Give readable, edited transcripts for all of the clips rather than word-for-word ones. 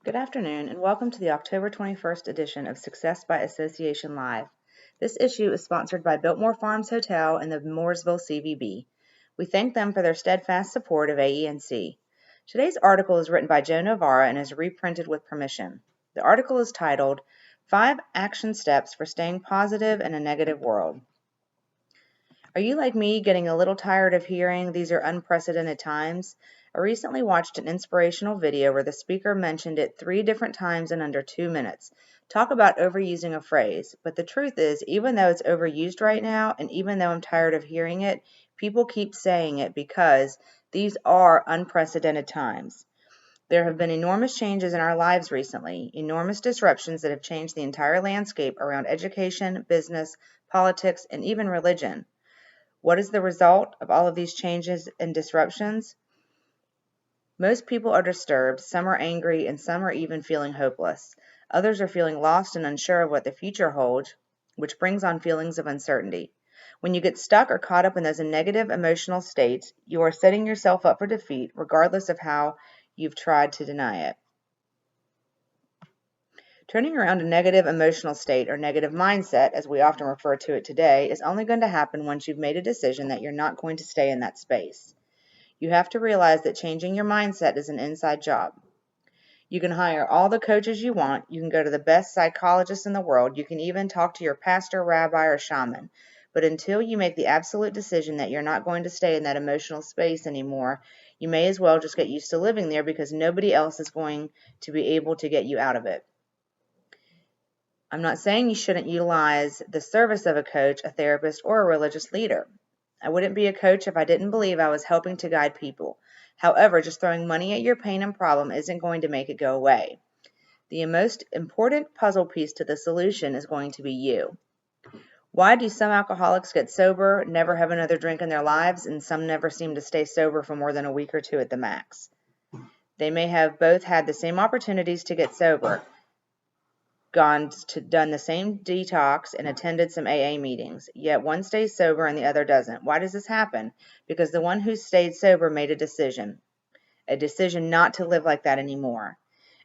Good afternoon, and welcome to the October 21st edition of Success by Association Live. This issue is sponsored by Biltmore Farms Hotel and the Mooresville CVB. We thank them for their steadfast support of AENC. Today's article is written by Joe Novara and is reprinted with permission. The article is titled, 5 Action Steps for Staying Positive in a Negative World. Are you like me, getting a little tired of hearing these are unprecedented times? I recently watched an inspirational video where the speaker mentioned it 3 different times in under 2 minutes. Talk about overusing a phrase. But the truth is, even though it's overused right now, and even though I'm tired of hearing it, people keep saying it because these are unprecedented times. There have been enormous changes in our lives recently, enormous disruptions that have changed the entire landscape around education, business, politics, and even religion. What is the result of all of these changes and disruptions? Most people are disturbed, some are angry, and some are even feeling hopeless. Others are feeling lost and unsure of what the future holds, which brings on feelings of uncertainty. When you get stuck or caught up in those negative emotional states, you are setting yourself up for defeat, regardless of how you've tried to deny it. Turning around a negative emotional state or negative mindset, as we often refer to it today, is only going to happen once you've made a decision that you're not going to stay in that space. You have to realize that changing your mindset is an inside job. You can hire all the coaches you want. You can go to the best psychologists in the world. You can even talk to your pastor, rabbi, or shaman. But until you make the absolute decision that you're not going to stay in that emotional space anymore, you may as well just get used to living there because nobody else is going to be able to get you out of it. I'm not saying you shouldn't utilize the service of a coach, a therapist, or a religious leader. I wouldn't be a coach if I didn't believe I was helping to guide people. However, just throwing money at your pain and problem isn't going to make it go away. The most important puzzle piece to the solution is going to be you. Why do some alcoholics get sober, never have another drink in their lives, and some never seem to stay sober for more than a week or two at the max? They may have both had the same opportunities to get sober, done the same detox and attended some AA meetings, yet one stays sober and the other doesn't. Why does this happen? Because the one who stayed sober made a decision not to live like that anymore.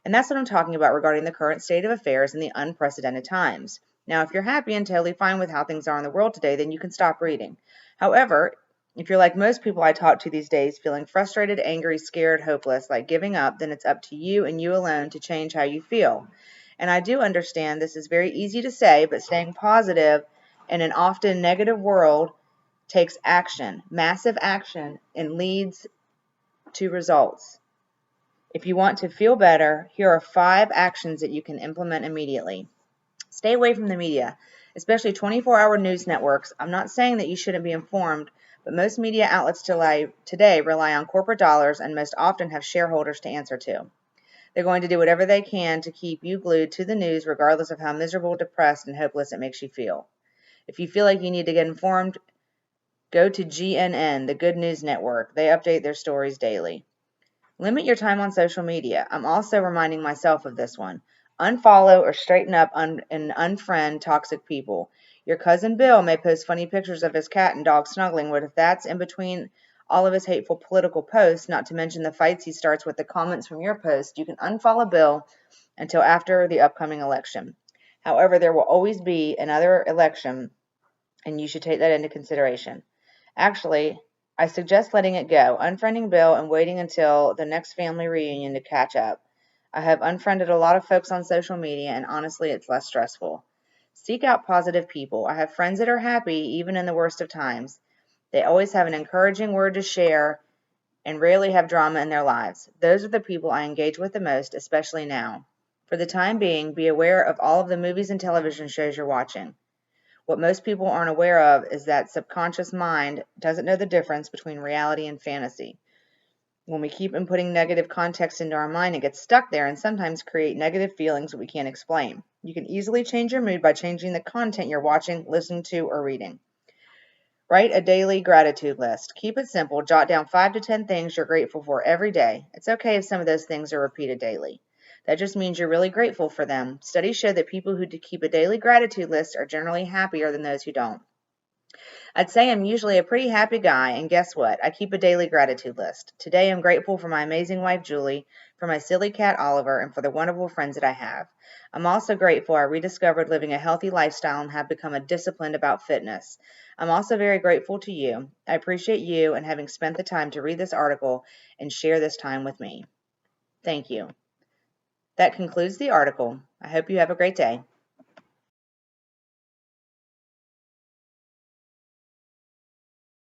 And that's what I'm talking about regarding the current state of affairs in the unprecedented times. Now, if you're happy and totally fine with how things are in the world today, then you can stop reading. However, if you're like most people I talk to these days, feeling frustrated, angry, scared, hopeless, like giving up, then it's up to you and you alone to change how you feel. And I do understand this is very easy to say, but staying positive in an often negative world takes action, massive action, and leads to results. If you want to feel better, here are 5 actions that you can implement immediately. Stay away from the media, especially 24-hour news networks. I'm not saying that you shouldn't be informed, but most media outlets today rely on corporate dollars and most often have shareholders to answer to. They're going to do whatever they can to keep you glued to the news, regardless of how miserable, depressed, and hopeless it makes you feel. If you feel like you need to get informed, go to GNN, the Good News Network. They update their stories daily. Limit your time on social media. I'm also reminding myself of this one. Unfollow or straighten up and unfriend toxic people. Your cousin Bill may post funny pictures of his cat and dog snuggling, but if that's in between all of his hateful political posts, not to mention the fights he starts with the comments from your post, you can unfollow Bill until after the upcoming election. However, there will always be another election, and you should take that into consideration. Actually, I suggest letting it go, unfriending Bill and waiting until the next family reunion to catch up. I have unfriended a lot of folks on social media, and honestly, it's less stressful. Seek out positive people. I have friends that are happy even in the worst of times. They always have an encouraging word to share and rarely have drama in their lives. Those are the people I engage with the most, especially now. For the time being, be aware of all of the movies and television shows you're watching. What most people aren't aware of is that subconscious mind doesn't know the difference between reality and fantasy. When we keep inputting negative context into our mind, it gets stuck there and sometimes create negative feelings that we can't explain. You can easily change your mood by changing the content you're watching, listening to, or reading. Write a daily gratitude list. Keep it simple. Jot down 5 to 10 things you're grateful for every day. It's okay if some of those things are repeated daily. That just means you're really grateful for them. Studies show that people who keep a daily gratitude list are generally happier than those who don't. I'd say I'm usually a pretty happy guy, and guess what? I keep a daily gratitude list. Today I'm grateful for my amazing wife, Julie, for my silly cat, Oliver, and for the wonderful friends that I have. I'm also grateful I rediscovered living a healthy lifestyle and have become disciplined about fitness. I'm also very grateful to you. I appreciate you and having spent the time to read this article and share this time with me. Thank you. That concludes the article. I hope you have a great day.